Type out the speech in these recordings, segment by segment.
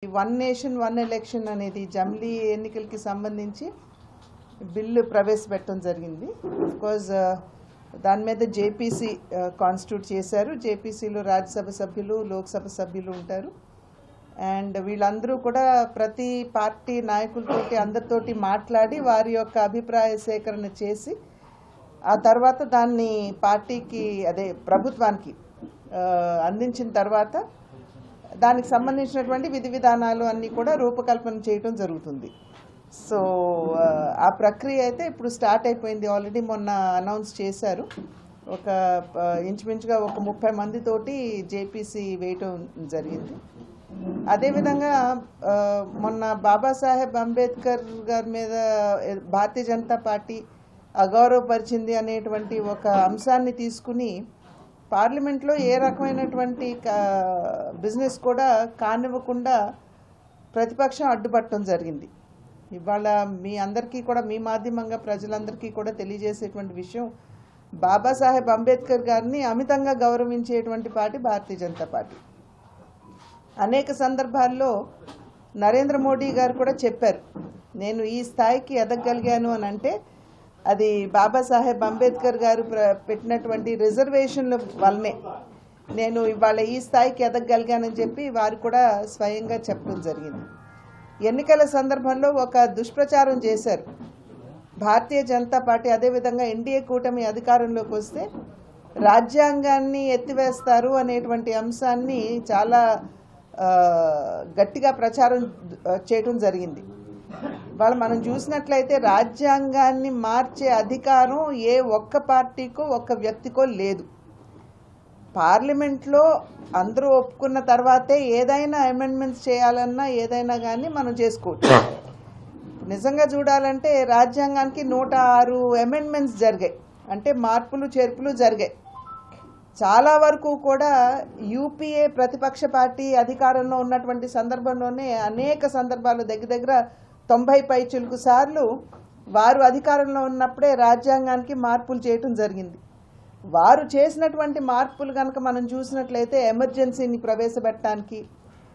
One nation one election అనేది జమిలీ ఎన్నికలకి సంబంధించి బిల్లు ప్రవేశపెట్టడం జరిగింది. ఆఫ్కోర్స్ దాని మీద జేపీసీ కాన్స్టిట్యూట్ చేశారు. జేపీసీలో రాజ్యసభ సభ్యులు, లోక్సభ సభ్యులు ఉంటారు. అండ్ వీళ్ళందరూ కూడా ప్రతి పార్టీ నాయకులతోటి అందరితోటి మాట్లాడి వారి యొక్క అభిప్రాయ సేకరణ చేసి ఆ తర్వాత దాన్ని పార్టీకి ప్రభుత్వానికి అందించిన తర్వాత దానికి సంబంధించినటువంటి విధి విధానాలు అన్నీ కూడా రూపకల్పన చేయడం జరుగుతుంది. సో ఆ ప్రక్రియ అయితే ఇప్పుడు స్టార్ట్ అయిపోయింది. ఆల్రెడీ మొన్న అనౌన్స్ చేశారు. ఇంచుమించుగా ఒక 30 మందితోటి జేపీసీ వేయటం జరిగింది. అదేవిధంగా మొన్న బాబాసాహెబ్ అంబేద్కర్ గారి మీద భారతీయ జనతా పార్టీ అగౌరవపరిచింది అనేటువంటి ఒక అంశాన్ని తీసుకుని పార్లమెంట్లో ఏ రకమైనటువంటి బిజినెస్ కూడా కానివ్వకుండా ప్రతిపక్షం అడ్డుపట్టడం జరిగింది. ఇవాళ మీ అందరికీ కూడా, మీ మాధ్యమంగా ప్రజలందరికీ కూడా తెలియజేసేటువంటి విషయం, బాబాసాహెబ్ అంబేద్కర్ గారిని అమితంగా గౌరవించేటువంటి పార్టీ భారతీయ జనతా పార్టీ. అనేక సందర్భాల్లో నరేంద్ర మోడీ గారు కూడా చెప్పారు, నేను ఈ స్థాయికి ఎదగగలిగాను అని అంటే అది బాబాసాహెబ్ అంబేద్కర్ గారు పెట్టినటువంటి రిజర్వేషన్ల వల్లనే నేను ఇవాళ ఈ స్థాయికి ఎదగగలిగానని చెప్పి వారు కూడా స్వయంగా చెప్పడం జరిగింది. ఎన్నికల సందర్భంలో ఒక దుష్ప్రచారం చేశారు భారతీయ జనతా పార్టీ. అదేవిధంగా ఎన్డీఏ కూటమి అధికారంలోకి వస్తే రాజ్యాంగాన్ని ఎత్తివేస్తారు అనేటువంటి అంశాన్ని చాలా గట్టిగా ప్రచారం చేయడం జరిగింది. వాళ్ళు మనం చూసినట్లయితే రాజ్యాంగాన్ని మార్చే అధికారం ఏ ఒక్క పార్టీకో ఒక్క వ్యక్తికో లేదు. పార్లమెంట్లో అందరూ ఒప్పుకున్న తర్వాతే ఏదైనా అమెండ్మెంట్స్ చేయాలన్నా ఏదైనా కానీ మనం చేసుకోవచ్చు. నిజంగా చూడాలంటే రాజ్యాంగానికి 106 అమెండ్మెంట్స్ జరిగాయి, అంటే మార్పులు చేర్పులు జరిగాయి. చాలా వరకు కూడా యూపీఏ ప్రతిపక్ష పార్టీ అధికారంలో ఉన్నటువంటి సందర్భంలోనే అనేక సందర్భాలు దగ్గర 90 పైచిలుకు సార్లు వారు అధికారంలో ఉన్నప్పుడే రాజ్యాంగానికి మార్పులు చేయటం జరిగింది. వారు చేసినటువంటి మార్పులు కనుక మనం చూసినట్లయితే ఎమర్జెన్సీని ప్రవేశపెట్టడానికి,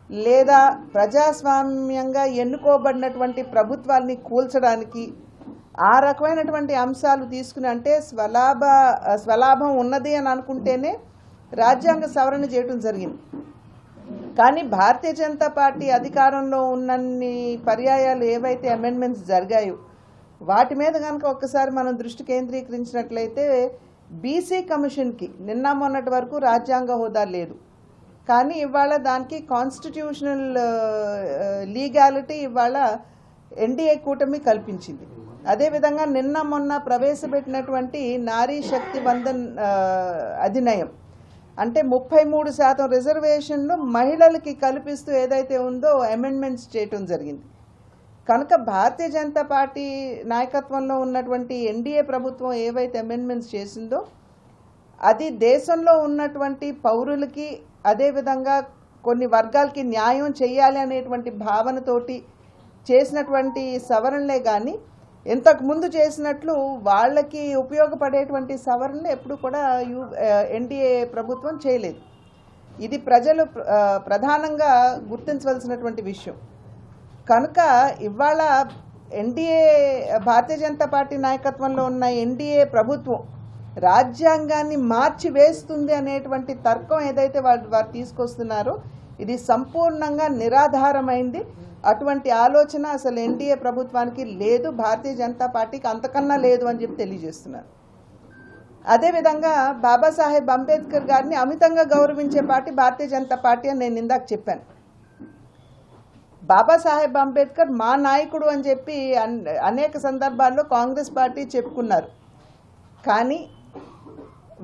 లేదా ప్రజాస్వామ్యంగా ఎన్నుకోబడినటువంటి ప్రభుత్వాన్ని కూల్చడానికి, ఆ రకమైనటువంటి అంశాలు తీసుకుని, అంటే స్వలాభం ఉన్నది అని అనుకుంటేనే రాజ్యాంగ సవరణ చేయటం జరిగింది. కానీ భారతీయ జనతా పార్టీ అధికారంలో ఉన్నన్ని పర్యాయాలు ఏవైతే అమెండ్మెంట్స్ జరిగాయో వాటి మీద కనుక ఒక్కసారి మనం దృష్టి కేంద్రీకరించినట్లయితే బీసీ కమిషన్కి నిన్న మొన్నటి వరకు రాజ్యాంగ హోదా లేదు, కానీ ఇవాళ దానికి కాన్స్టిట్యూషనల్ లీగాలిటీ ఇవాళ ఎన్డీఏ కూటమి కల్పించింది. అదేవిధంగా నిన్న మొన్న ప్రవేశపెట్టినటువంటి నారీ శక్తి వందన్ అధినియం, అంటే 33% రిజర్వేషన్లు మహిళలకి కల్పిస్తూ ఏదైతే ఉందో అమెండ్మెంట్స్ చేయటం జరిగింది. కనుక భారతీయ జనతా పార్టీ నాయకత్వంలో ఉన్నటువంటి ఎన్డీఏ ప్రభుత్వం ఏవైతే అమెండ్మెంట్స్ చేసిందో అది దేశంలో ఉన్నటువంటి పౌరులకి, అదేవిధంగా కొన్ని వర్గాలకి న్యాయం చేయాలి అనేటువంటి భావనతోటి చేసినటువంటి సవరణలే కానీ ఇంతకుముందు చేసినట్లు వాళ్ళకి ఉపయోగపడేటువంటి సవరణలు ఎప్పుడు కూడా ఎన్డీఏ ప్రభుత్వం చేయలేదు. ఇది ప్రజలు ప్రధానంగా గుర్తించవలసినటువంటి విషయం. కనుక ఇవాళ భారతీయ జనతా పార్టీ నాయకత్వంలో ఉన్న ఎన్డీఏ ప్రభుత్వం రాజ్యాంగాన్ని మార్చి వేస్తుంది అనేటువంటి తర్కం ఏదైతే వారు తీసుకొస్తున్నారో ఇది సంపూర్ణంగా నిరాధారమైంది. అటువంటి ఆలోచన అసలు ఎన్డీఏ ప్రభుత్వానికి లేదు, భారతీయ జనతా పార్టీకి అంతకన్నా లేదు అని చెప్పి తెలియజేస్తున్నారు. అదేవిధంగా బాబాసాహెబ్ అంబేద్కర్ గారిని అమితంగా గౌరవించే పార్టీ భారతీయ జనతా పార్టీ అని నేను ఇందాక చెప్పాను. బాబాసాహెబ్ అంబేద్కర్ మా నాయకుడు అని చెప్పి అనేక సందర్భాల్లో కాంగ్రెస్ పార్టీ చెప్పుకున్నారు. కానీ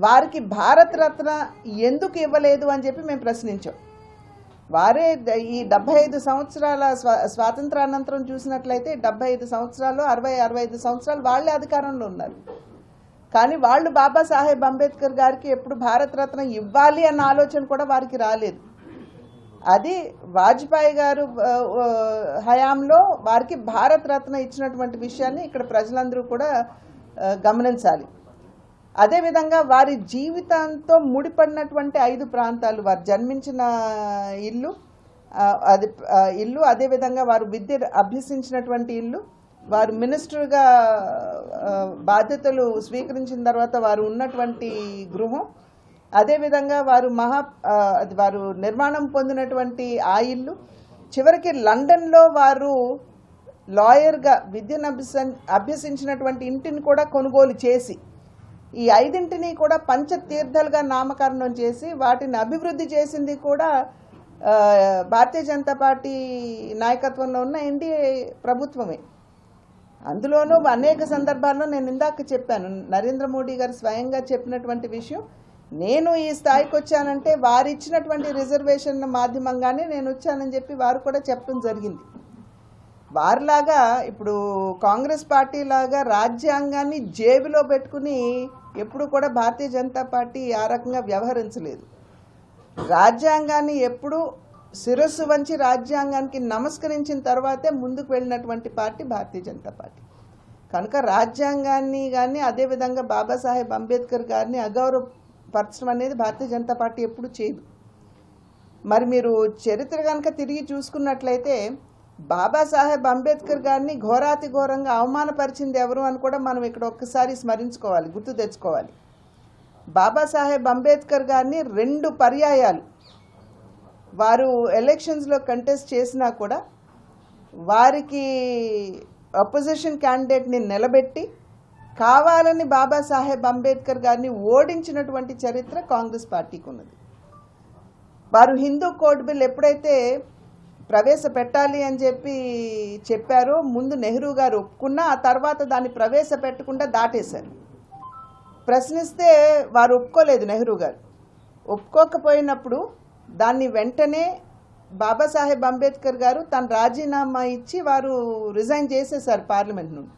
వారికి భారత రత్న ఎందుకు ఇవ్వలేదు అని చెప్పి మేము ప్రశ్నించాం. వారే ఈ 75 సంవత్సరాల స్వాతంత్రానంతరం చూసినట్లయితే 75 సంవత్సరాలు 65 సంవత్సరాలు వాళ్ళే అధికారంలో ఉన్నారు. కానీ వాళ్ళు బాబాసాహెబ్ అంబేద్కర్ గారికి ఎప్పుడు భారతరత్న ఇవ్వాలి అన్న ఆలోచన కూడా వారికి రాలేదు. అది వాజ్పేయి గారు హయాంలో వారికి భారతరత్న ఇచ్చినటువంటి విషయాన్ని ఇక్కడ ప్రజలందరూ కూడా గమనించాలి. అదేవిధంగా వారి జీవితంతో ముడిపడినటువంటి 5 ప్రాంతాలు, వారు జన్మించిన ఇల్లు, అది ఇల్లు, అదేవిధంగా వారు విద్య అభ్యసించినటువంటి ఇల్లు, వారు మినిస్టర్గా బాధ్యతలు స్వీకరించిన తర్వాత వారు ఉన్నటువంటి గృహం, అదేవిధంగా వారు నిర్మాణం పొందినటువంటి ఆ ఇల్లు, చివరికి లండన్లో వారు లాయర్గా విద్యను అభ్యసించినటువంటి ఇంటిని కూడా కొనుగోలు చేసి ఈ 5 కూడా పంచతీర్థాలుగా నామకరణం చేసి వాటిని అభివృద్ధి చేసింది కూడా భారతీయ జనతా పార్టీ నాయకత్వంలో ఉన్న ఎన్డీఏ ప్రభుత్వమే. అందులోనూ అనేక సందర్భాల్లో నేను ఇందాక చెప్పాను, నరేంద్ర మోడీ గారు స్వయంగా చెప్పినటువంటి విషయం, నేను ఈ స్థాయికి వచ్చానంటే వారు ఇచ్చినటువంటి రిజర్వేషన్ మాధ్యమంగానే నేను వచ్చానని చెప్పి వారు కూడా చెప్పడం జరిగింది. వారిలాగా ఇప్పుడు కాంగ్రెస్ పార్టీ లాగా రాజ్యాంగాన్ని జేబులో పెట్టుకుని ఎప్పుడు కూడా భారతీయ జనతా పార్టీ ఆ రకంగా వ్యవహరించలేదు. రాజ్యాంగాన్ని ఎప్పుడు శిరస్సు వంచి రాజ్యాంగానికి నమస్కరించిన తర్వాతే ముందుకు వెళ్ళినటువంటి పార్టీ భారతీయ జనతా పార్టీ. కనుక రాజ్యాంగాన్ని కానీ అదేవిధంగా బాబాసాహెబ్ అంబేద్కర్ గారిని అగౌరవపరచడం అనేది భారతీయ జనతా పార్టీ ఎప్పుడు చేయదు. మరి మీరు చరిత్ర కనుక తిరిగి చూసుకున్నట్లయితే బాబాసాహెబ్ అంబేద్కర్ గారిని ఘోరాతి ఘోరంగా అవమానపరిచింది ఎవరు అని కూడా మనం ఇక్కడ ఒక్కసారి స్మరించుకోవాలి, గుర్తు తెచ్చుకోవాలి. బాబాసాహెబ్ అంబేద్కర్ గారిని 2 పర్యాయాలు వారు ఎలక్షన్స్లో కంటెస్ట్ చేసినా కూడా వారికి అపోజిషన్ క్యాండిడేట్ని నిలబెట్టి కావాలని బాబాసాహెబ్ అంబేద్కర్ గారిని ఓడించినటువంటి చరిత్ర కాంగ్రెస్ పార్టీకి ఉన్నది. వారు హిందూ కోడ్ బిల్ ఎప్పుడైతే ప్రవేశపెట్టాలి అని చెప్పారో ముందు నెహ్రూ గారు ఒప్పుకున్నా ఆ తర్వాత దాన్ని ప్రవేశపెట్టకుండా దాటేశారు. ప్రశ్నిస్తే వారు ఒప్పుకోలేదు. నెహ్రూ గారు ఒప్పుకోకపోయినప్పుడు దాన్ని వెంటనే బాబాసాహెబ్ అంబేద్కర్ గారు తన రాజీనామా ఇచ్చి వారు రిజైన్ చేసేశారు పార్లమెంట్ నుండి.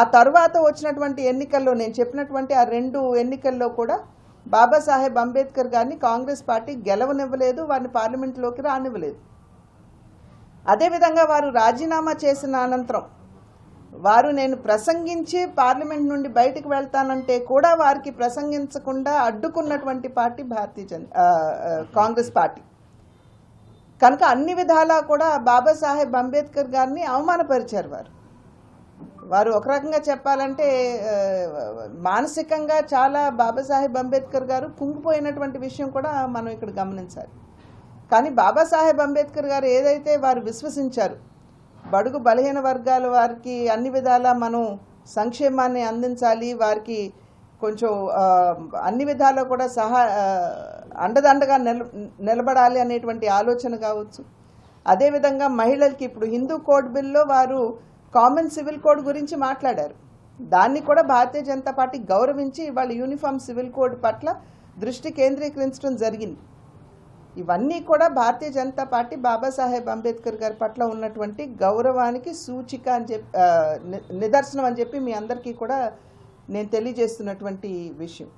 ఆ తర్వాత వచ్చినటువంటి ఎన్నికల్లో నేను చెప్పినటువంటి ఆ 2 ఎన్నికల్లో కూడా బాబాసాహెబ్ అంబేద్కర్ గారిని కాంగ్రెస్ పార్టీ గెలవనివ్వలేదు, వారిని పార్లమెంట్లోకి రానివ్వలేదు. అదేవిధంగా వారు రాజీనామా చేసిన అనంతరం వారు నేను ప్రసంగించి పార్లమెంట్ నుండి బయటకు వెళ్తానంటే కూడా వారికి ప్రసంగించకుండా అడ్డుకున్నటువంటి పార్టీ కాంగ్రెస్ పార్టీ. కనుక అన్ని విధాలా కూడా బాబాసాహెబ్ అంబేద్కర్ గారిని అవమానపరిచారు. వారు ఒక రకంగా చెప్పాలంటే మానసికంగా చాలా బాబాసాహెబ్ అంబేద్కర్ గారు కుంగిపోయినటువంటి విషయం కూడా మనం ఇక్కడ గమనించాలి. కానీ బాబాసాహెబ్ అంబేద్కర్ గారు ఏదైతే వారు విశ్వసించారు, బడుగు బలహీన వర్గాల వారికి అన్ని విధాలా మనం సంక్షేమాన్ని అందించాలి, వారికి కొంచెం అన్ని విధాలా కూడా అండదండగా నిలబడాలి అనేటువంటి ఆలోచన కావచ్చు. అదేవిధంగా మహిళలకి ఇప్పుడు హిందూ కోడ్ బిల్లో వారు కామన్ సివిల్ కోడ్ గురించి మాట్లాడారు. దాన్ని కూడా భారతీయ జనతా పార్టీ గౌరవించి వాళ్ళ యూనిఫామ్ సివిల్ కోడ్ పట్ల దృష్టి కేంద్రీకరించడం జరిగింది. ఇవన్నీ కూడా భారతీయ జనతా పార్టీ బాబాసాహెబ్ అంబేద్కర్ గారి పట్ల ఉన్నటువంటి గౌరవానికి సూచిక అని నిదర్శనం అని చెప్పి మీ అందరికీ కూడా నేను తెలియజేస్తున్నటువంటి విషయం.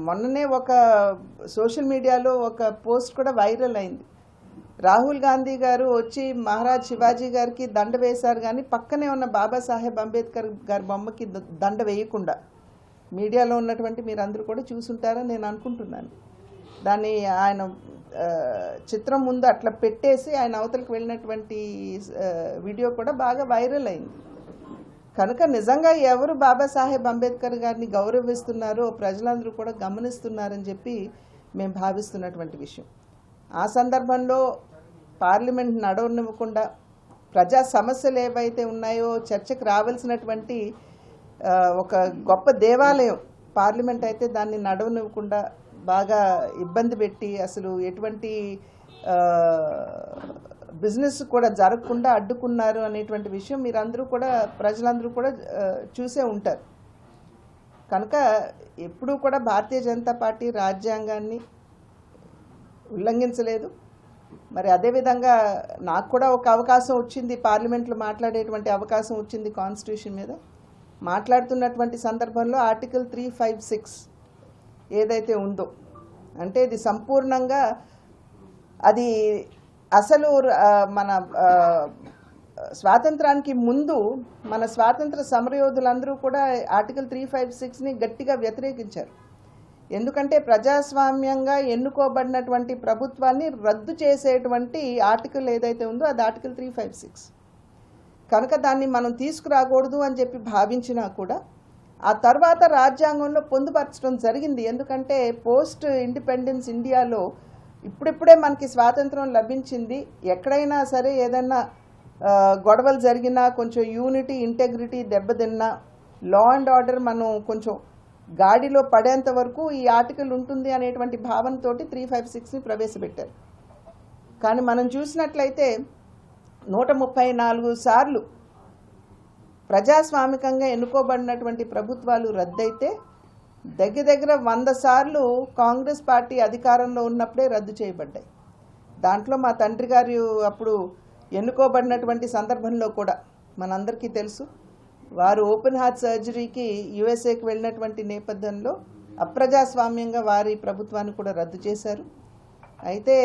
మొన్ననే ఒక సోషల్ మీడియాలో ఒక పోస్ట్ కూడా వైరల్ అయింది. రాహుల్ గాంధీ గారు వచ్చి మహారాజ్ శివాజీ గారికి దండ వేశారు, కానీ పక్కనే ఉన్న బాబాసాహెబ్ అంబేద్కర్ గారి బొమ్మకి దండ వేయకుండా. మీడియాలో ఉన్నటువంటి మీరందరూ కూడా చూసుంటారని నేను అనుకుంటున్నాను. దాన్ని ఆయన చిత్రం ముందు అట్లా పెట్టేసి ఆయన అవతలకు వెళ్ళినటువంటి వీడియో కూడా బాగా వైరల్ అయింది. కనుక నిజంగా ఎవరు బాబాసాహెబ్ అంబేద్కర్ గారిని గౌరవిస్తున్నారో ప్రజలందరూ కూడా గమనిస్తున్నారని చెప్పి మేము భావిస్తున్నటువంటి విషయం. ఆ సందర్భంలో పార్లమెంట్ నడవనివ్వకుండా ప్రజా సమస్యలు ఏవైతే ఉన్నాయో చర్చకు రావాల్సినటువంటి ఒక గొప్ప దేవాలయం పార్లమెంట్ అయితే దాన్ని నడవనివ్వకుండా బాగా ఇబ్బంది పెట్టి అసలు ఎటువంటి బిజినెస్ కూడా జరగకుండా అడ్డుకున్నారు అనేటువంటి విషయం మీరందరూ కూడా ప్రజలందరూ కూడా చూసే ఉంటారు. కనుక ఎప్పుడూ కూడా భారతీయ జనతా పార్టీ రాజ్యాంగాన్ని ఉల్లంఘించలేదు. మరి అదేవిధంగా నాకు కూడా ఒక అవకాశం వచ్చింది, పార్లమెంట్లో మాట్లాడేటువంటి అవకాశం వచ్చింది కాన్స్టిట్యూషన్ మీద. మాట్లాడుతున్నటువంటి సందర్భంలో ఆర్టికల్ 356 ఏదైతే ఉందో అంటే ఇది సంపూర్ణంగా అది అసలు మన స్వాతంత్రానికి ముందు మన స్వాతంత్ర సమరయోధులందరూ కూడా ఆర్టికల్ 356ని గట్టిగా వ్యతిరేకించారు. ఎందుకంటే ప్రజాస్వామ్యంగా ఎన్నుకోబడినటువంటి ప్రభుత్వాన్ని రద్దు చేసేటువంటి ఆర్టికల్ ఏదైతే ఉందో అది ఆర్టికల్ 356. కనుక దాన్ని మనం తీసుకురాకూడదు అని చెప్పి భావించినా కూడా ఆ తర్వాత రాజ్యాంగంలో పొందుపరచడం జరిగింది. ఎందుకంటే పోస్ట్ ఇండిపెండెన్స్ ఇండియాలో ఇప్పుడిప్పుడే మనకి స్వాతంత్రం లభించింది. ఎక్కడైనా సరే ఏదైనా గొడవలు జరిగినా, కొంచెం యూనిటీ ఇంటెగ్రిటీ దెబ్బతిన్నా, లా అండ్ ఆర్డర్ మనం కొంచెం గాడిలో పడేంత వరకు ఈ ఆర్టికల్ ఉంటుంది అనేటువంటి భావనతోటి 356ని ప్రవేశపెట్టారు. కానీ మనం చూసినట్లయితే 134 సార్లు ప్రజాస్వామికంగా ఎన్నుకోబడినటువంటి ప్రభుత్వాలు రద్దయితే దగ్గర 100 సార్లు కాంగ్రెస్ పార్టీ అధికారంలో ఉన్నప్పుడే రద్దు చేయబడ్డాయి. దాంట్లో మా తండ్రి గారు అప్పుడు ఎన్నుకోబడినటువంటి సందర్భంలో కూడా మనందరికీ తెలుసు, వారు ఓపెన్ హార్ట్ సర్జరీకి యుఎస్ఏకి వెళ్ళినటువంటి నేపథ్యంలో అప్రజాస్వామ్యంగా వారి ప్రభుత్వాన్ని కూడా రద్దు చేశారు. అయితే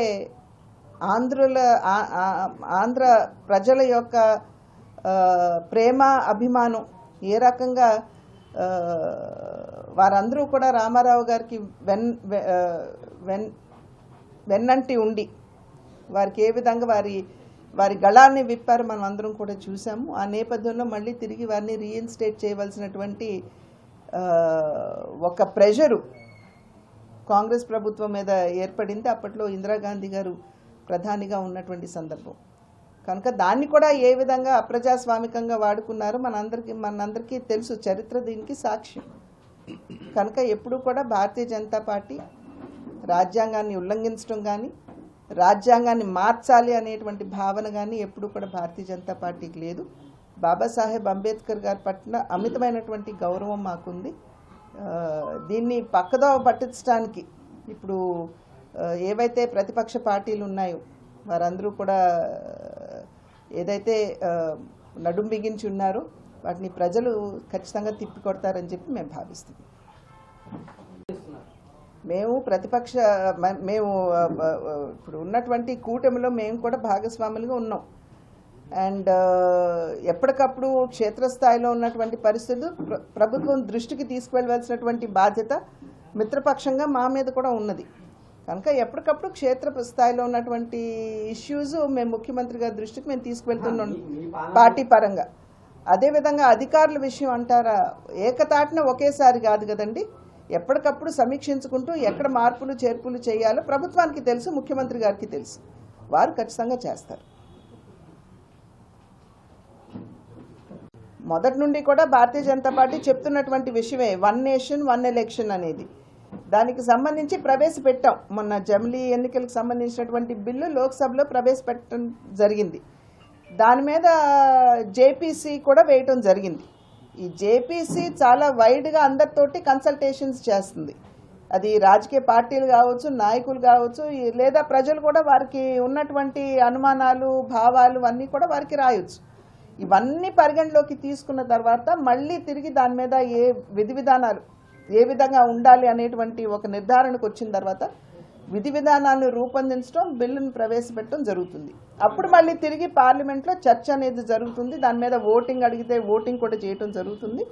ఆంధ్ర ప్రజల యొక్క ప్రేమ అభిమానం ఏ రకంగా వారందరూ కూడా రామారావు గారికి వెన్నంటి ఉండి వారికి ఏ విధంగా వారి గళాన్ని విప్పారు మనం అందరం కూడా చూసాము. ఆ నేపథ్యంలో మళ్ళీ తిరిగి వారిని రీఇన్స్టేట్ చేయవలసినటువంటి ఒక ప్రెషరు కాంగ్రెస్ ప్రభుత్వం మీద ఏర్పడింది. అప్పట్లో ఇందిరాగాంధీ గారు ప్రధానిగా ఉన్నటువంటి సందర్భం కనుక దాన్ని కూడా ఏ విధంగా అప్రజాస్వామికంగా వాడుకున్నారో మనందరికీ తెలుసు. చరిత్ర దీనికి సాక్ష్యం. కనుక ఎప్పుడు కూడా భారతీయ జనతా పార్టీ రాజ్యాంగాన్ని ఉల్లంఘించడం కానీ, రాజ్యాంగాన్ని మార్చాలి అనేటువంటి భావన కానీ ఎప్పుడు కూడా భారతీయ జనతా పార్టీకి లేదు. బాబాసాహెబ్ అంబేద్కర్ గారి పట్ల అమితమైనటువంటి గౌరవం మాకుంది. దీన్ని పక్కదోవ పట్టించడానికి ఇప్పుడు ఏవైతే ప్రతిపక్ష పార్టీలు ఉన్నాయో వారందరూ కూడా ఏదైతే నడుం బిగించి ఉన్నారో వాటిని ప్రజలు ఖచ్చితంగా తిప్పికొడతారని చెప్పి మేము భావిస్తున్నాం. మేము ఇప్పుడు ఉన్నటువంటి కూటమిలో మేము కూడా భాగస్వాములుగా ఉన్నాం. అండ్ ఎప్పటికప్పుడు క్షేత్రస్థాయిలో ఉన్నటువంటి పరిస్థితులు ప్రభుత్వం దృష్టికి తీసుకువెళ్ళవలసినటువంటి బాధ్యత మిత్రపక్షంగా మా మీద కూడా ఉన్నది. కనుక ఎప్పటికప్పుడు క్షేత్ర స్థాయిలో ఉన్నటువంటి ఇష్యూస్ మేము ముఖ్యమంత్రి గారి దృష్టికి మేము తీసుకువెళ్తున్నాం పార్టీ పరంగా. అదేవిధంగా అధికారుల విషయం అంటారా, ఏకతాటిన ఒకేసారి కాదు కదండి, ఎప్పటికప్పుడు సమీక్షించుకుంటూ ఎక్కడ మార్పులు చేర్పులు చేయాలో ప్రభుత్వానికి తెలుసు, ముఖ్యమంత్రి గారికి తెలుసు. వారు ఖచ్చితంగా చేస్తారు. మొదటి నుండి కూడా భారతీయ జనతా పార్టీ చెప్తున్నటువంటి విషయమే 1 నేషన్ 1 ఎలక్షన్ అనేది. దానికి సంబంధించి ప్రవేశపెట్టాం. మొన్న జమిలీ ఎన్నికలకు సంబంధించినటువంటి బిల్లు లోక్సభలో ప్రవేశపెట్టడం జరిగింది. దాని మీద జేపీసీ కూడా వేయటం జరిగింది. ఈ జేపీసీ చాలా వైడ్గా అందరితోటి కన్సల్టేషన్స్ చేస్తుంది. అది రాజకీయ పార్టీలు కావచ్చు, నాయకులు కావచ్చు, లేదా ప్రజలు కూడా వారికి ఉన్నటువంటి అనుమానాలు, భావాలు అన్నీ కూడా వారికి రాయొచ్చు. ఇవన్నీ పరిగణలోకి తీసుకున్న తర్వాత మళ్ళీ తిరిగి దాని మీద విధి విధానాలు ఏ విధంగా ఉండాలి అనేటువంటి ఒక నిర్ధారణకు వచ్చిన తర్వాత విధి విధానాన్ని రూపొందించడం, బిల్లును ప్రవేశపెట్టడం జరుగుతుంది. అప్పుడు మళ్ళీ తిరిగి పార్లమెంట్లో చర్చ అనేది జరుగుతుంది. దాని మీద ఓటింగ్ అడిగితే ఓటింగ్ కూడా చేయడం జరుగుతుంది.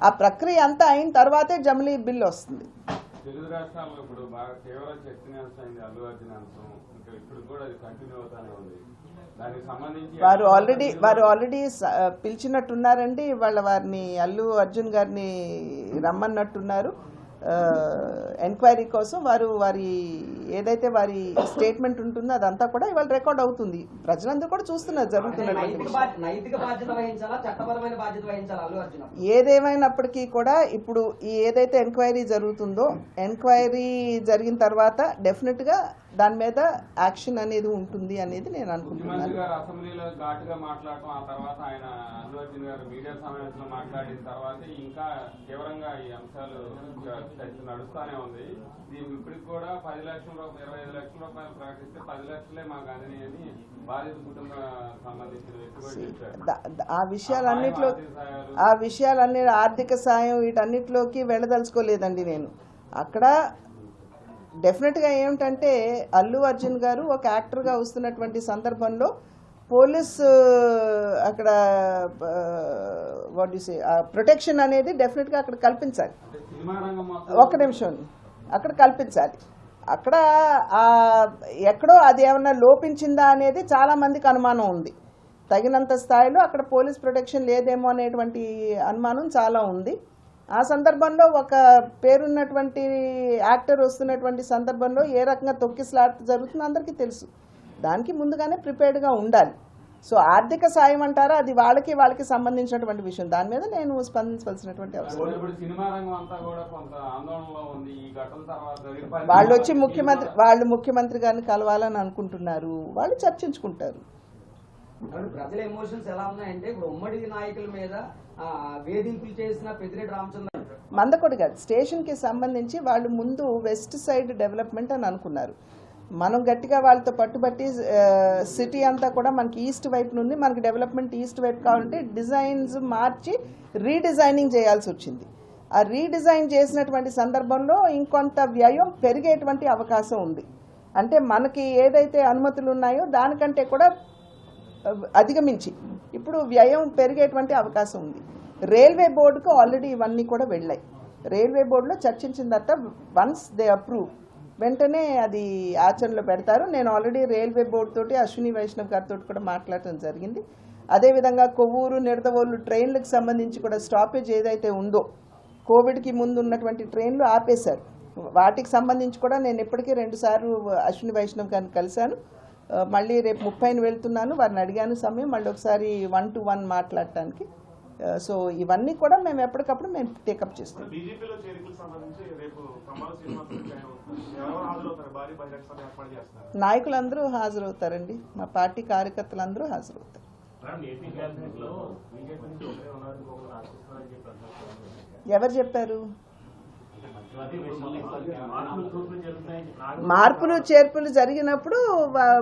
ఆ ప్రక్రియ అంతా అయిన తర్వాతే జమిలీ బిల్లు వస్తుంది. తెలుగు రాష్ట్రాల్లో ఇప్పుడు బాగా కేవలం చర్చనీయాంశమైంది అల్లు అర్జున్ అంశం. ఇంకా ఇప్పుడు కూడా అది కంటిన్యూ అవుతానే ఉంది. దానికి సంబంధించి వారు ఆల్రెడీ పిలిచినట్టున్నారండి. వారిని అల్లు అర్జున్ గారిని రమ్మన్నట్టున్నారు ఎంక్వైరీ కోసం. వారి ఏదైతే వారి స్టేట్మెంట్ ఉంటుందో అదంతా కూడా ఇవాళ రికార్డ్ అవుతుంది. ప్రజలందరూ కూడా చూస్తున్నారు జరుగుతున్నటువంటి. ఏదేమైనప్పటికీ కూడా ఇప్పుడు ఏదైతే ఎంక్వైరీ జరుగుతుందో, ఎంక్వైరీ జరిగిన తర్వాత డెఫినెట్ గా దాని మీద యాక్షన్ అనేది ఉంటుంది అనేది నేను అనుకుంటున్నాను. అసెంబ్లీలో ఘాటుగా మాట్లాడటం, ఆ తర్వాత ఆయన అల్లు అర్జున్ గారు మీడియా సమావేశంలో మాట్లాడిన తర్వాత ఇంకా తీవ్రంగా ఈ అంశాలు నడుస్తూనే ఉంది. దీనికి ఇప్పటికి కూడా 10 లక్షల రూపాయలు 25 లక్షల రూపాయలు ప్రకటిస్తే 10 లక్షలే మాకు అందినాయి అని బాధిత కుటుంబం సంబంధించిన వ్యక్తి కూడా చెప్పారు. ఆ విషయాలన్నీ ఆర్థిక సాయం వీటన్నిటిలోకి వెళ్ళదలుచుకోలేదండి నేను. అక్కడ డెఫినెట్గా ఏమిటంటే అల్లు అర్జున్ గారు ఒక యాక్టర్గా వస్తున్నటువంటి సందర్భంలో పోలీసు అక్కడ ప్రొటెక్షన్ అనేది డెఫినెట్గా అక్కడ కల్పించాలి. ఒక్క నిమిషం అక్కడ కల్పించాలి. అక్కడ ఎక్కడో అది ఏమన్నా లోపించిందా అనేది చాలామందికి అనుమానం ఉంది. తగినంత స్థాయిలో అక్కడ పోలీస్ ప్రొటెక్షన్ లేదేమో అనేటువంటి అనుమానం చాలా ఉంది. ఆ సందర్భంలో ఒక పేరున్నటువంటి యాక్టర్ వస్తున్నటువంటి సందర్భంలో ఏ రకంగా తొక్కిసలాట జరుగుతుందో అందరికీ తెలుసు. దానికి ముందుగానే ప్రిపేర్డ్గా ఉండాలి. సో ఆర్థిక సాయం అంటారా, అది వాళ్ళకి సంబంధించినటువంటి విషయం. దాని మీద నేను స్పందించవలసినటువంటి అవసరం. వాళ్ళు ముఖ్యమంత్రి గారిని కలవాలని అనుకుంటున్నారు, వాళ్ళు చర్చించుకుంటారు. ప్రజల ఎమోషన్స్ ఎలా ఉన్నాయంటే ఇప్పుడు ఉమ్మడి నాయకుల మీద వేధింపులు చేసిన పెద్దిరెడ్డి రామచంద్ర మందకొడి గారు స్టేషన్కి సంబంధించి వాళ్ళు ముందు వెస్ట్ సైడ్ డెవలప్మెంట్ అని అనుకున్నారు. మనం గట్టిగా వాళ్ళతో పట్టుబట్టి సిటీ అంతా కూడా మనకి ఈస్ట్ వైపు నుండి మనకి డెవలప్మెంట్ ఈస్ట్ వైపు కావాలంటే డిజైన్స్ మార్చి రీడిజైనింగ్ చేయాల్సి వచ్చింది. ఆ రీడిజైన్ చేసినటువంటి సందర్భంలో ఇంకొంత వ్యయం పెరిగేటువంటి అవకాశం ఉంది. అంటే మనకి ఏదైతే అనుమతులు ఉన్నాయో దానికంటే కూడా అధిగమించి ఇప్పుడు వ్యయం పెరిగేటువంటి అవకాశం ఉంది. రైల్వే బోర్డుకు ఆల్రెడీ ఇవన్నీ కూడా వెళ్ళాయి. రైల్వే బోర్డులో చర్చించిన తర్వాత వన్స్ దే అప్రూవ్ వెంటనే అది ఆచరణలో పెడతారు. నేను ఆల్రెడీ రైల్వే బోర్డు తోటి అశ్విని వైష్ణవ్ గారితో కూడా మాట్లాడటం జరిగింది. అదేవిధంగా కొవ్వూరు నిడదవోలు ట్రైన్లకు సంబంధించి కూడా స్టాపేజ్ ఏదైతే ఉందో కోవిడ్కి ముందు ఉన్నటువంటి ట్రైన్లు ఆపేశారు. వాటికి సంబంధించి కూడా నేను ఇప్పటికీ 2 సార్లు అశ్విని వైష్ణవ్ గారిని కలిశాను. మళ్ళీ రేపు 30ని వెళ్తున్నాను, వారిని అడిగాను సమయం, మళ్ళీ ఒకసారి 1-to-1 మాట్లాడటానికి. సో ఇవన్నీ కూడా మేము ఎప్పటికప్పుడు మేము టేకప్ చేస్తాం. నాయకులందరూ హాజరవుతారండి, మా పార్టీ కార్యకర్తలందరూ హాజరవుతారు. ఎవరు చెప్పారు? మార్పులు చేర్పులు జరిగినప్పుడు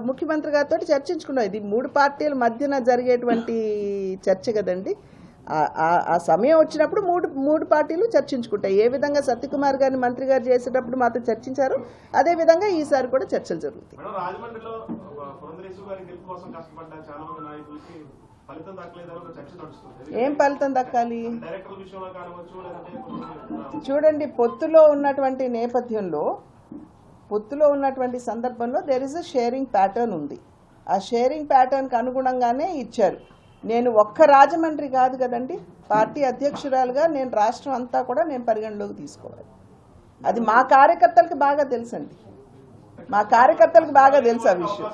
ముఖ్యమంత్రి గారితో చర్చించుకున్నాం. ఇది 3 పార్టీల మధ్యన జరిగేటువంటి చర్చ కదండి. ఆ సమయం వచ్చినప్పుడు మూడు పార్టీలు చర్చించుకుంటాయి. ఏ విధంగా సత్యకుమార్ గారిని మంత్రి గారు చేసేటప్పుడు మాతో చర్చించారు, అదే విధంగా ఈసారి కూడా చర్చలు జరుగుతాయి. ఏం ఫలితం దక్కాలి? చూడండి, పొత్తులో ఉన్నటువంటి సందర్భంలో there is a sharing pattern ఉంది. ఆ షేరింగ్ ప్యాటర్న్కి అనుగుణంగానే ఇచ్చారు. నేను ఒక్క రాజమండ్రి కాదు కదండి, పార్టీ అధ్యక్షురాలుగా నేను రాష్ట్రం అంతా కూడా నేను పరిగణలోకి తీసుకోవాలి. అది మా కార్యకర్తలకు బాగా తెలుసండి, మా కార్యకర్తలకు బాగా తెలుసు ఆ విషయం.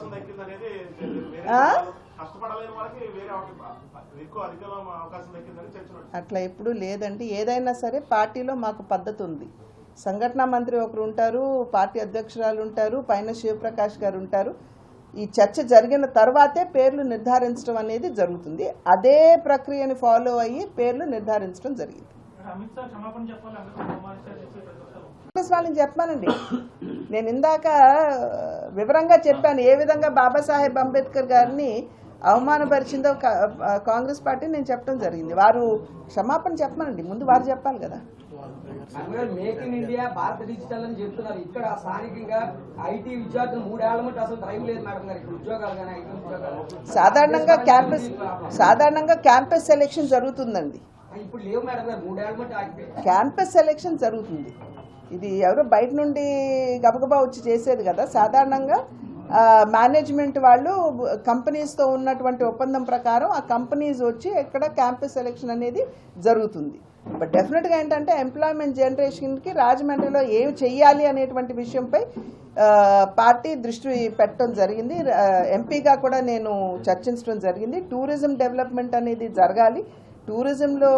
అట్లా ఎప్పుడూ లేదండి. ఏదైనా సరే పార్టీలో మాకు పద్ధతి ఉంది. సంఘటనా మంత్రి ఒకరు ఉంటారు, పార్టీ అధ్యక్షురాలు ఉంటారు, పైన శివప్రకాష్ గారు ఉంటారు. ఈ చర్చ జరిగిన తర్వాతే పేర్లు నిర్ధారించడం అనేది జరుగుతుంది. అదే ప్రక్రియని ఫాలో అయ్యి పేర్లు నిర్ధారించడం జరిగింది. వాళ్ళని చెప్పానండి, నేను ఇందాక వివరంగా చెప్పాను ఏ విధంగా బాబాసాహెబ్ అంబేద్కర్ గారిని అవమానపరిచిందో కాంగ్రెస్ పార్టీ నేను చెప్పడం జరిగింది. వారు క్షమాపణ చెప్పమనండి, ముందు వారు చెప్పాలి కదా. మేక్ ఇన్ ఇండియా, భారత డిజిటల్ అని చెప్తున్నారు. ఇక్కడ స్థానికంగా ఐటీ విద్యార్థులు 3 ఏళ్ల మట్టి అసలు డ్రైవ్ లేదు మేడం గారు. ఇక్కడ ఉద్యోగాలు కానీ ఐటీ ఉద్యోగాలు సాధారణంగా క్యాంపస్ సెలెక్షన్ జరుగుతుందండి. ఇప్పుడు లేవు మేడం గారు, 3 ఏళ్ల మట్టి ఆగిపోయి. క్యాంపస్ సెలెక్షన్ జరుగుతుంది. ఇది ఎవరో బయట నుండి గబగబా వచ్చి చేసేది కదా. సాధారణంగా మేనేజ్మెంట్ వాళ్ళు కంపెనీస్తో ఉన్నటువంటి ఒప్పందం ప్రకారం ఆ కంపెనీస్ వచ్చి ఎక్కడ క్యాంపస్ సెలెక్షన్ అనేది జరుగుతుంది. బట్ డెఫినెట్గా ఏంటంటే ఎంప్లాయ్మెంట్ జనరేషన్కి రాజమండ్రిలో ఏమి చెయ్యాలి అనేటువంటి విషయంపై పార్టీ దృష్టి పెట్టడం జరిగింది. ఎంపీగా కూడా నేను చర్చించడం జరిగింది. టూరిజం డెవలప్మెంట్ అనేది జరగాలి, టూరిజంలో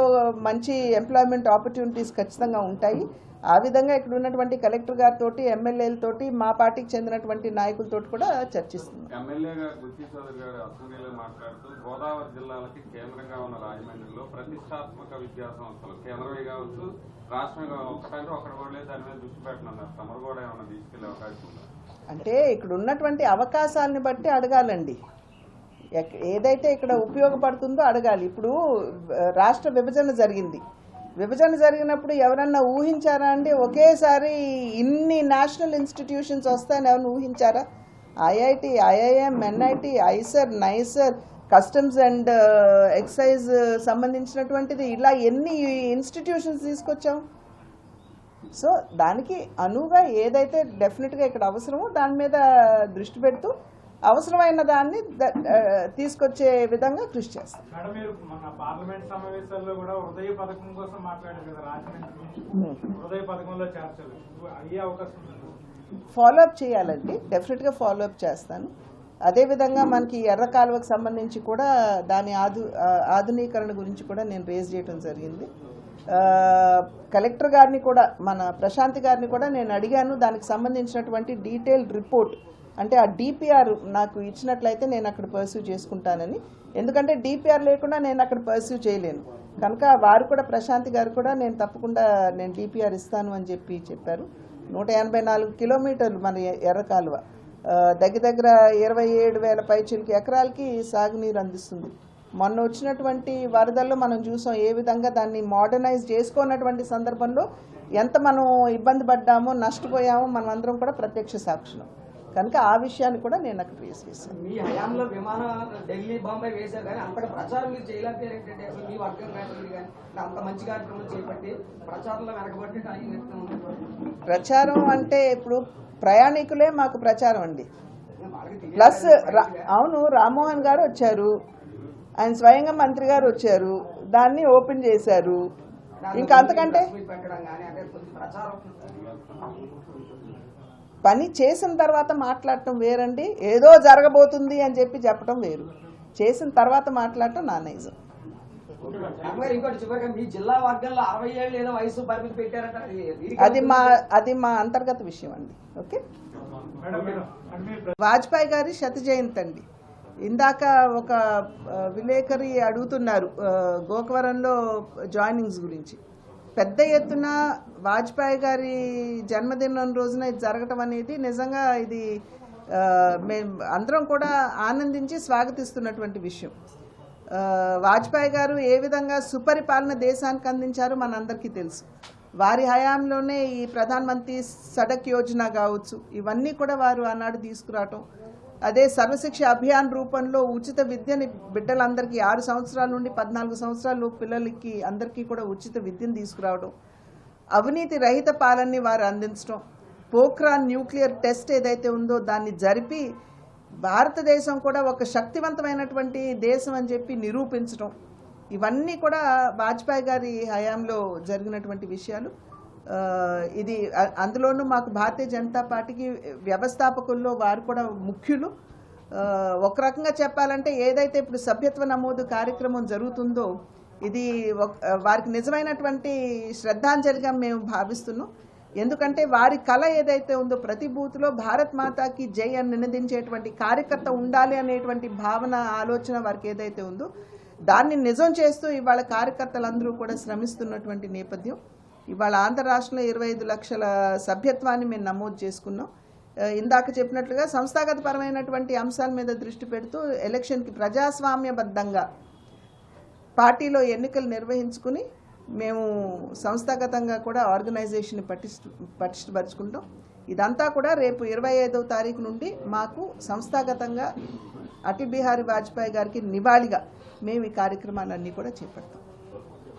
మంచి ఎంప్లాయ్మెంట్ ఆపర్చునిటీస్ ఖచ్చితంగా ఉంటాయి. ఆ విధంగా ఇక్కడ ఉన్నటువంటి కలెక్టర్ గారితో, ఎమ్మెల్యేలతోటి, మా పార్టీకి చెందినటువంటి నాయకులతో కూడా చర్చిస్తున్నాం. ఎమ్మెల్యేగా గుత్తి చౌదరి గారు అసెంబ్లీలో మాట్లాడుతూ గోదావరి జిల్లాలకి కేంద్రంగా ఉన్న రాజమండ్రిలో ప్రతిష్టాత్మక విద్యా సంస్థలు కేంద్రమే కావచ్చు, రాష్ట్రంగా ఒకటంటే ఒకటి కూడా లేదు, దాని మీద దృష్టి పెట్టనున్నారు. తమరు కూడా ఏమన్నా తీసుకెళ్లే అవకాశం ఉందా? అంటే ఇక్కడ ఉన్నటువంటి అవకాశాలను బట్టి అడగాలండి, ఏదైతే ఇక్కడ ఉపయోగపడుతుందో అడగాలి. ఇప్పుడు రాష్ట్ర విభజన జరిగినప్పుడు ఎవరన్నా ఊహించారా అండి ఒకేసారి ఇన్ని నేషనల్ ఇన్స్టిట్యూషన్స్ వస్తాయని ఎవరిని ఊహించారా? IIT, IIM, NIT, IISER, NISER, customs and excise సంబంధించినటువంటిది ఇలా ఎన్ని ఇన్స్టిట్యూషన్స్ తీసుకొచ్చాం. సో దానికి అనువుగా ఏదైతే డెఫినెట్గా ఇక్కడ అవసరమో దాని మీద దృష్టి పెడుతూ అవసరమైన దాన్ని తీసుకొచ్చే విధంగా కృషి చేస్తాం. మేడం, మీరు మన పార్లమెంట్ సమావేశాల్లో కూడా హృదయ పథకం కోసం మాట్లాడారు కదా, రాజమండ్రి హృదయ పథకంలో చర్చలు అయ్యే అవకాశం ఉంది? ఫాలోఅప్ చేయాలండి, డెఫినెట్గా ఫాలోఅప్ చేస్తాను. అదేవిధంగా మనకి ఎర్ర కాలువకు సంబంధించి కూడా దాని ఆధునీకరణ గురించి కూడా నేను రేజ్ చేయడం జరిగింది. కలెక్టర్ గారిని కూడా, మన ప్రశాంతి గారిని కూడా నేను అడిగాను దానికి సంబంధించినటువంటి డీటెయిల్డ్ రిపోర్ట్, అంటే ఆ డిపిఆర్ నాకు ఇచ్చినట్లయితే నేను అక్కడ పర్సూ చేసుకుంటానని. ఎందుకంటే డిపిఆర్ లేకుండా నేను అక్కడ పర్సూ చేయలేను కనుక వారు కూడా, ప్రశాంతి గారు కూడా నేను తప్పకుండా నేను డిపిఆర్ ఇస్తాను అని చెప్పారు. 184 కిలోమీటర్లు మన ఎర్ర కాలువ, దగ్గర 27,000 పైచిలకి ఎకరాలకి సాగునీరు అందిస్తుంది. మొన్న వచ్చినటువంటి వరదల్లో మనం చూసాం ఏ విధంగా దాన్ని మోడర్నైజ్ చేసుకున్నటువంటి సందర్భంలో ఎంత మనం ఇబ్బంది పడ్డామో, నష్టపోయామో మనం అందరం కూడా ప్రత్యక్ష సాక్షులం కనుక ఆ విషయాన్ని కూడా నేను అక్కడ రేస్ చేశాను. మీ హయాంలో విమానం ఢిల్లీ బాంబే వేశారు కానీ అంతగా ప్రచారం మీరు చేయలేకపోయారు ఏంటంటే, అసలు మీ వర్గం కానీ అంత మంచి కార్యక్రమం చేపట్టి ప్రచారంలో వెనకబట్టి ప్రచారం అంటే ఇప్పుడు ప్రయాణికులే మాకు ప్రచారం అండి. ప్లస్ అవును, రామ్మోహన్ గారు వచ్చారు, ఆయన స్వయంగా మంత్రి గారు వచ్చారు, దాన్ని ఓపెన్ చేశారు. ఇంకా అంతకంటే పని చేసిన తర్వాత మాట్లాడటం వేరండి, ఏదో జరగబోతుంది అని చెప్పడం వేరు, చేసిన తర్వాత మాట్లాడటం నా నైజం. ఇంకోటి చివరిగా మీ జిల్లా వర్గంలో 60 ఏళ్ళు ఏదో వయసు పరిమితి పెట్టారట, అది మా అంతర్గత విషయం అండి. ఓకే, వాజ్పేయి గారి శత జయంతి అండి. ఇందాక ఒక విలేకరి అడుగుతున్నారు గోకవరంలో జాయినింగ్స్ గురించి. పెద్ద ఎత్తున వాజ్పేయి గారి జన్మదినం రోజున ఇది జరగటం అనేది నిజంగా ఇది మేము అందరం కూడా ఆనందించి స్వాగతిస్తున్నటువంటి విషయం. వాజ్పేయి గారు ఏ విధంగా సుపరిపాలన దేశానికి అందించారో మనందరికీ తెలుసు. వారి హయాంలోనే ఈ ప్రధాన్ మంత్రి సడక్ యోజన కావచ్చు, ఇవన్నీ కూడా వారు ఆనాడు తీసుకురావటం. అదే సర్వశిక్ష అభియాన్ రూపంలో ఉచిత విద్యని బిడ్డలందరికీ 6 సంవత్సరాల నుండి 14 సంవత్సరాల పిల్లలకి అందరికీ కూడా ఉచిత విద్యను తీసుకురావడం, అవినీతి రహిత పాలనని వారు అందించడం, పోఖ్రాన్ న్యూక్లియర్ టెస్ట్ ఏదైతే ఉందో దాన్ని జరిపి భారతదేశం కూడా ఒక శక్తివంతమైనటువంటి దేశం అని చెప్పి నిరూపించడం, ఇవన్నీ కూడా వాజ్పేయి గారి హయాంలో జరిగినటువంటి విషయాలు. ఇది అందులోనూ మాకు భారతీయ జనతా పార్టీకి వ్యవస్థాపకుల్లో వారు కూడా ముఖ్యులు. ఒక రకంగా చెప్పాలంటే ఏదైతే ఇప్పుడు సభ్యత్వ నమోదు కార్యక్రమం జరుగుతుందో ఇది వారికి నిజమైనటువంటి శ్రద్ధాంజలిగా మేము భావిస్తున్నాం. ఎందుకంటే వారి కళ ఏదైతే ఉందో ప్రతి బూత్లో భారత్ మాతాకి జై అని నినదించేటువంటి కార్యకర్త ఉండాలి అనేటువంటి భావన, ఆలోచన వారికి ఏదైతే ఉందో దాన్ని నిజం చేస్తూ ఇవాళ కార్యకర్తలందరూ కూడా శ్రమిస్తున్నటువంటి నేపథ్యం. ఇవాళ ఆంధ్ర రాష్ట్రంలో 25 లక్షల సభ్యత్వాన్ని మేము నమోదు చేసుకున్నాం. ఇందాక చెప్పినట్లుగా సంస్థాగతపరమైనటువంటి అంశాల మీద దృష్టి పెడుతూ ఎలక్షన్కి ప్రజాస్వామ్యబద్ధంగా పార్టీలో ఎన్నికలు నిర్వహించుకుని మేము సంస్థాగతంగా కూడా ఆర్గనైజేషన్ పటిష్టపరుచుకుంటాం. ఇదంతా కూడా రేపు 25వ తారీఖు నుండి మాకు సంస్థాగతంగా అటల్ బిహారీ వాజ్పేయి గారికి నివాళిగా మేము ఈ కార్యక్రమాలన్నీ కూడా చేపడతాం.